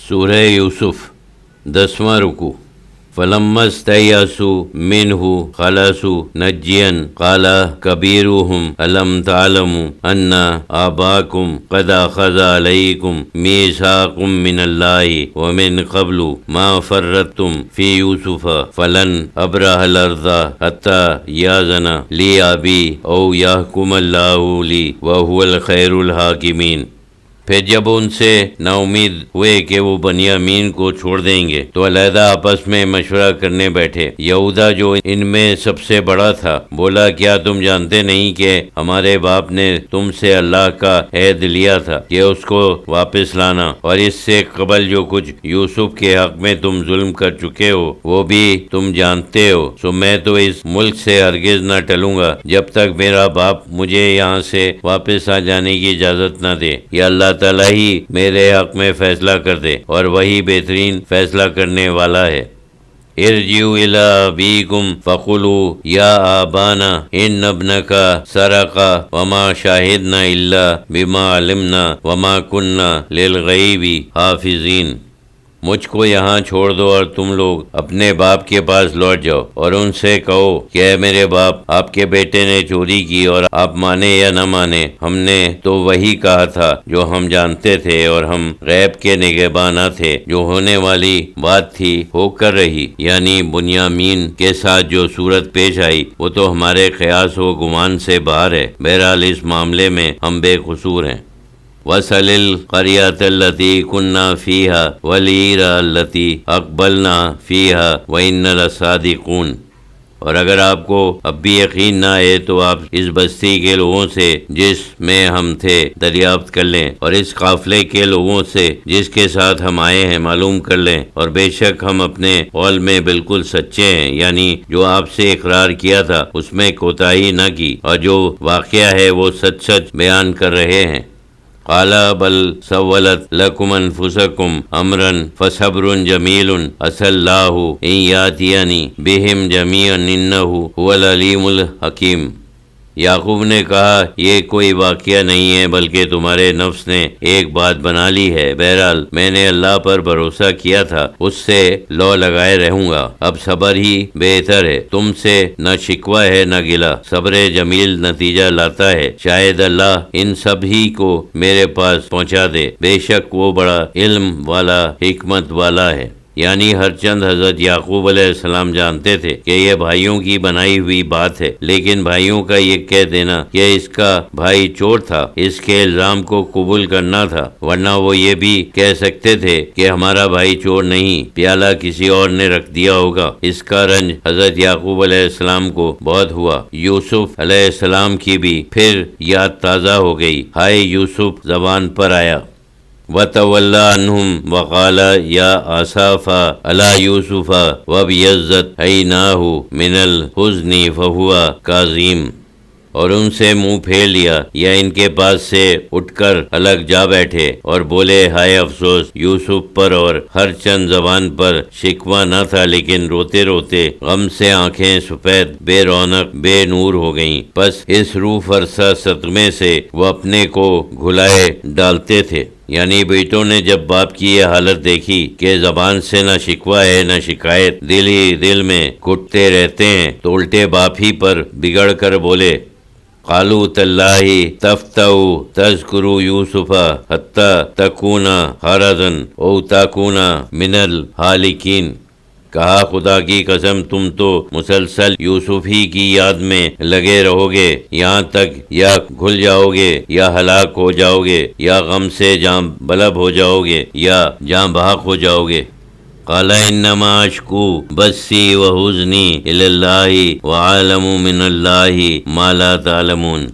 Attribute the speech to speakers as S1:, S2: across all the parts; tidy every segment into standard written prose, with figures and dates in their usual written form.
S1: سورہ یوسف 10واں رکوع۔ فلما استيئسوا منه خلصوا نجيا قال كبيرهم ألم تعلموا أن آباءكم قد أخذ عليكم ميثاقا من الله ومن قبل ما فرطتم في يوسف فلن أبرح الأرض حتى يأذن لي أبي أو يحكم الله لي وهو الخير الحاكمين۔ پھر جب ان سے نا امید ہوئے کہ وہ بنیامین کو چھوڑ دیں گے تو علیحدہ آپس میں مشورہ کرنے بیٹھے۔ یہودا جو ان میں سب سے بڑا تھا بولا، کیا تم جانتے نہیں کہ ہمارے باپ نے تم سے اللہ کا عہد لیا تھا کہ اس کو واپس لانا، اور اس سے قبل جو کچھ یوسف کے حق میں تم ظلم کر چکے ہو وہ بھی تم جانتے ہو۔ سو میں تو اس ملک سے ہرگز نہ ٹلوں گا جب تک میرا باپ مجھے یہاں سے واپس آ جانے کی اجازت نہ دے، یا اللہ تعالیٰ ہی میرے حق میں فیصلہ کر دے، اور وہی بہترین فیصلہ کرنے والا ہے۔ ارجعوا الی ابیکم فقولوا یا آبانا ان ابنک سرق وما شاہدنا الا بما علمنا وما کننا للغیب حافظین۔ مجھ کو یہاں چھوڑ دو اور تم لوگ اپنے باپ کے پاس لوٹ جاؤ اور ان سے کہو کہ اے میرے باپ، آپ کے بیٹے نے چوری کی، اور آپ مانے یا نہ مانے ہم نے تو وہی کہا تھا جو ہم جانتے تھے، اور ہم غیب کے نگہباں نہ تھے۔ جو ہونے والی بات تھی ہو کر رہی، یعنی بنیامین کے ساتھ جو صورت پیش آئی وہ تو ہمارے قیاس و گمان سے باہر ہے۔ بہرحال اس معاملے میں ہم بے قصور ہیں۔ وَاسْأَلِ الْقَرْيَةَ الَّتِي كُنَّا فِيهَا وَالْعِيرَ الَّتِي أَقْبَلْنَا فِيهَا وَإِنَّا لَصَادِقُونَ۔ اور اگر آپ کو اب بھی یقین نہ آئے تو آپ اس بستی کے لوگوں سے جس میں ہم تھے دریافت کر لیں، اور اس قافلے کے لوگوں سے جس کے ساتھ ہم آئے ہیں معلوم کر لیں، اور بے شک ہم اپنے قول میں بالکل سچے ہیں، یعنی جو آپ سے اقرار کیا تھا اس میں کوتاہی نہ کی، اور جو واقعہ ہے وہ سچ سچ بیان کر رہے ہیں۔ قال بل سولت لكم انفسكم امرا فصبر جميل عسى الله ان ياتيني بهم جميعا انه هو العليم الحكيم۔ یعقوب نے کہا، یہ کوئی واقعہ نہیں ہے بلکہ تمہارے نفس نے ایک بات بنا لی ہے۔ بہرحال میں نے اللہ پر بھروسہ کیا تھا، اس سے لو لگائے رہوں گا۔ اب صبر ہی بہتر ہے، تم سے نہ شکوہ ہے نہ گلہ۔ صبر جمیل نتیجہ لاتا ہے، شاید اللہ ان سب ہی کو میرے پاس پہنچا دے، بے شک وہ بڑا علم والا حکمت والا ہے۔ یعنی ہر چند حضرت یعقوب علیہ السلام جانتے تھے کہ یہ بھائیوں کی بنائی ہوئی بات ہے، لیکن بھائیوں کا یہ کہہ دینا کہ اس کا بھائی چور تھا، اس کے الزام کو قبول کرنا تھا، ورنہ وہ یہ بھی کہہ سکتے تھے کہ ہمارا بھائی چور نہیں، پیالہ کسی اور نے رکھ دیا ہوگا۔ اس کا رنج حضرت یعقوب علیہ السلام کو بہت ہوا۔ یوسف علیہ السلام کی بھی پھر یاد تازہ ہو گئی۔ ہائے یوسف زبان پر آیا۔ وَتَوَلَّى عَنْهُمْ وَقَالَ يَا آسَفَا عَلَى يُوسُفَ وَابْيَضَّتْ عَيْنَاهُ مِنَ الْحُزْنِ فَهُوَ كَاظِمٌ۔ اور ان سے منہ پھیر لیا یا ان کے پاس سے اٹھ کر الگ جا بیٹھے اور بولے، ہائے افسوس یوسف پر، اور ہر چند زبان پر شکوہ نہ تھا، لیکن روتے روتے غم سے آنکھیں سفید بے رونق بے نور ہو گئیں۔ بس اس روح فرسا صدمے سے وہ اپنے کو گھلائے ڈالتے تھے۔ یعنی بیٹوں نے جب باپ کی یہ حالت دیکھی کہ زبان سے نہ شکوہ ہے نہ شکایت، دل ہی دل میں گھٹتے رہتے ہیں، تو الٹے باپ ہی پر بگڑ کر بولے، قالوا تاللہ تفتأ تذکر یوسف حتی تکون حرضا او تکون من الہالکین۔ کہا خدا کی قسم تم تو مسلسل یوسف ہی کی یاد میں لگے رہو گے، یہاں تک یا گھل جاؤ گے یا ہلاک ہو جاؤ گے، یا غم سے جاں بلب ہو جاؤ گے یا جاں بحق ہو جاؤ گے۔ قال انما اشکو بثی وحزنی الی اللہ وعالم من اللہ ما لا تعلمون۔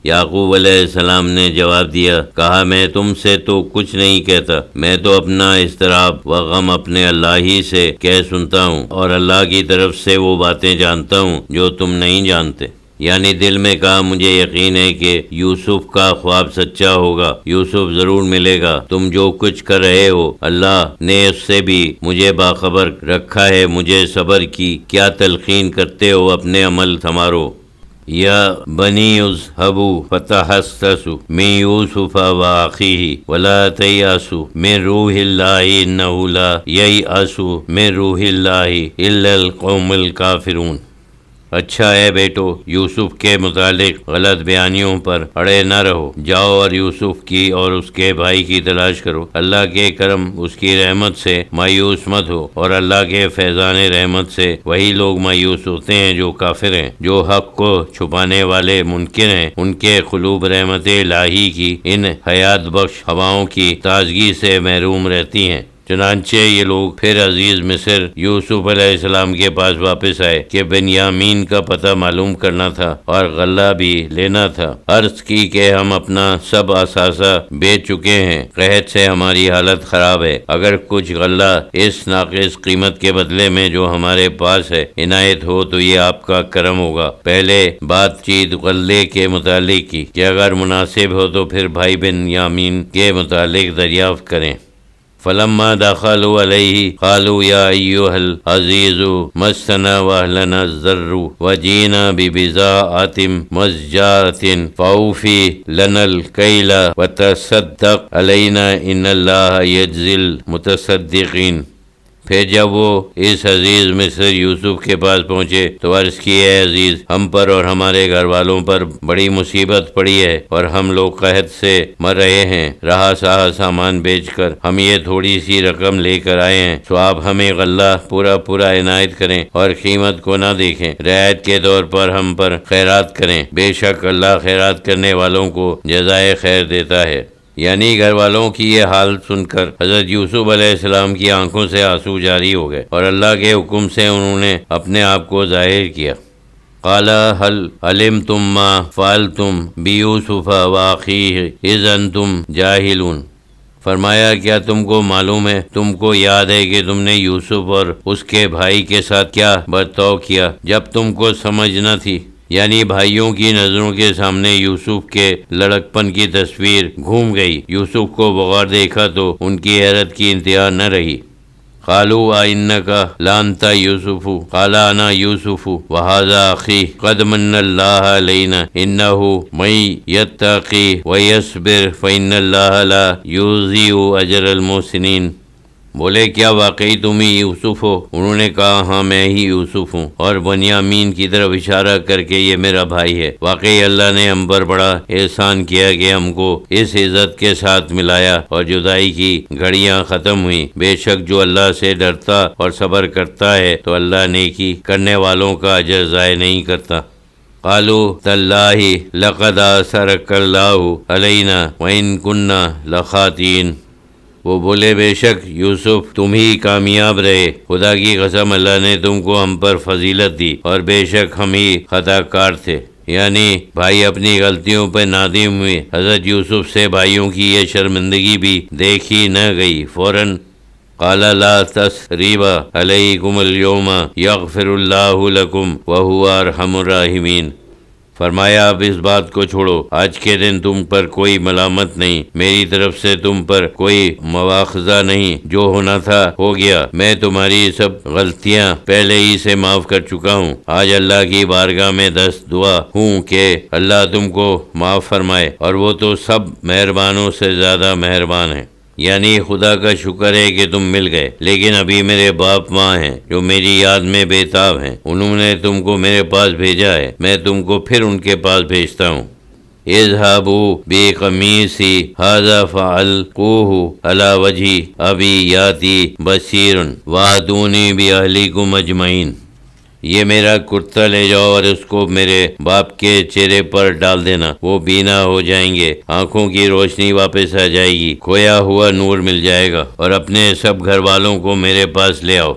S1: یعقوب علیہ السلام نے جواب دیا، کہا میں تم سے تو کچھ نہیں کہتا، میں تو اپنا اضطراب و غم اپنے اللہ ہی سے کہہ سنتا ہوں، اور اللہ کی طرف سے وہ باتیں جانتا ہوں جو تم نہیں جانتے۔ یعنی دل میں کہا مجھے یقین ہے کہ یوسف کا خواب سچا ہوگا، یوسف ضرور ملے گا، تم جو کچھ کر رہے ہو اللہ نے اس سے بھی مجھے باخبر رکھا ہے، مجھے صبر کی کیا تلقین کرتے ہو، اپنے عمل سنوارو۔ یا بنی اذهبوا فتحسسوا من یوسف واخیہ ولا تیأسوا من روح اللہ انہ لا ییأس من روح اللہ الا القوم الکافرون۔ اچھا ہے بیٹو، یوسف کے متعلق غلط بیانیوں پر اڑے نہ رہو، جاؤ اور یوسف کی اور اس کے بھائی کی تلاش کرو۔ اللہ کے کرم، اس کی رحمت سے مایوس مت ہو، اور اللہ کے فیضان رحمت سے وہی لوگ مایوس ہوتے ہیں جو کافر ہیں، جو حق کو چھپانے والے منکر ہیں۔ ان کے قلوب رحمت الہی کی ان حیات بخش ہواؤں کی تازگی سے محروم رہتی ہیں۔ چنانچہ یہ لوگ پھر عزیز مصر یوسف علیہ السلام کے پاس واپس آئے کہ بنیامین کا پتہ معلوم کرنا تھا اور غلہ بھی لینا تھا۔ عرض کی کہ ہم اپنا سب اثاثہ بیچ چکے ہیں، قحط سے ہماری حالت خراب ہے، اگر کچھ غلہ اس ناقص قیمت کے بدلے میں جو ہمارے پاس ہے عنایت ہو تو یہ آپ کا کرم ہوگا۔ پہلے بات چیت غلے کے متعلق کی کہ اگر مناسب ہو تو پھر بھائی بنیامین کے متعلق دریافت کریں۔ فلما دخلوا علیہ قالوا یا ایھا العزیز مسنا واہلنا الضر وجئنا ببضاعۃ مزجاۃ فاوفی لنا الکیل وتصدق علینا ان اللہ یجزی المتصدقین۔ پھر جب وہ اس عزیز مصر یوسف کے پاس پہنچے تو عرض کی، اے عزیز، ہم پر اور ہمارے گھر والوں پر بڑی مصیبت پڑی ہے اور ہم لوگ قحط سے مر رہے ہیں۔ رہا سہا سامان بیچ کر ہم یہ تھوڑی سی رقم لے کر آئے ہیں، سو آپ ہمیں غلہ پورا عنایت کریں اور قیمت کو نہ دیکھیں، رعایت کے طور پر ہم پر خیرات کریں، بے شک اللہ خیرات کرنے والوں کو جزائے خیر دیتا ہے۔ یعنی گھر والوں کی یہ حال سن کر حضرت یوسف علیہ السلام کی آنکھوں سے آنسو جاری ہو گئے اور اللہ کے حکم سے انہوں نے اپنے آپ کو ظاہر کیا۔ قال هل علمتم ما فعلتم بیوسف واخیہ اذ انتم جاہلون۔ فرمایا کیا تم کو معلوم ہے، تم کو یاد ہے کہ تم نے یوسف اور اس کے بھائی کے ساتھ کیا برتاؤ کیا جب تم کو سمجھ نہ تھی؟ یعنی بھائیوں کی نظروں کے سامنے یوسف کے لڑکپن کی تصویر گھوم گئی۔ یوسف کو بغیر دیکھا تو ان کی حیرت کی انتہا نہ رہی۔ قالوا اِنَّكَ لَأَنْتَ يُوسُفُ قَالَ أَنَا يُوسُفُ وَهَذَا أَخِي قَدْ مَنَّ اللَّهُ عَلَيْنَا إِنَّهُ مَن يَتَّقِ وَيَصْبِرْ فَإِنَّ اللَّهَ لَا يُضِيعُ أَجْرَ الْمُحْسِنِينَ۔ بولے کیا واقعی تم ہی یوسف ہو؟ انہوں نے کہا ہاں میں ہی یوسف ہوں، اور بنیامین کی طرف اشارہ کر کے یہ میرا بھائی ہے۔ واقعی اللہ نے ہم پر بڑا احسان کیا کہ ہم کو اس عزت کے ساتھ ملایا اور جدائی کی گھڑیاں ختم ہوئیں۔ بے شک جو اللہ سے ڈرتا اور صبر کرتا ہے تو اللہ نیکی کرنے والوں کا اجر ضائع نہیں کرتا۔ قالوا تاللہ لقد آثرک اللہ علینا وإن کنا لخاطئین۔ وہ بولے بے شک یوسف تم ہی کامیاب رہے، خدا کی قسم اللہ نے تم کو ہم پر فضیلت دی اور بے شک ہم ہی خطا کار تھے۔ یعنی بھائی اپنی غلطیوں پہ نادم ہوئے۔ حضرت یوسف سے بھائیوں کی یہ شرمندگی بھی دیکھی نہ گئی۔ فوراً قال لا تثریب علیکم اليوم یغفر اللہ لکم وہو ارحم الراحمین۔ فرمایا اب اس بات کو چھوڑو، آج کے دن تم پر کوئی ملامت نہیں، میری طرف سے تم پر کوئی مواخذہ نہیں، جو ہونا تھا ہو گیا، میں تمہاری سب غلطیاں پہلے ہی سے معاف کر چکا ہوں۔ آج اللہ کی بارگاہ میں دست دعا ہوں کہ اللہ تم کو معاف فرمائے، اور وہ تو سب مہربانوں سے زیادہ مہربان ہے۔ یعنی خدا کا شکر ہے کہ تم مل گئے، لیکن ابھی میرے باپ ماں ہیں جو میری یاد میں بے تاب ہیں، انہوں نے تم کو میرے پاس بھیجا ہے، میں تم کو پھر ان کے پاس بھیجتا ہوں۔ اذهبوا بقمیصی ھذا فألقوہ علی وجہ ابی یاتی بصیر وأتونی بأہلکم اجمعین۔ یہ میرا کرتا لے جاؤ اور اس کو میرے باپ کے چہرے پر ڈال دینا، وہ بینا ہو جائیں گے، آنکھوں کی روشنی واپس آ جائے گی، کھویا ہوا نور مل جائے گا، اور اپنے سب گھر والوں کو میرے پاس لے آؤ۔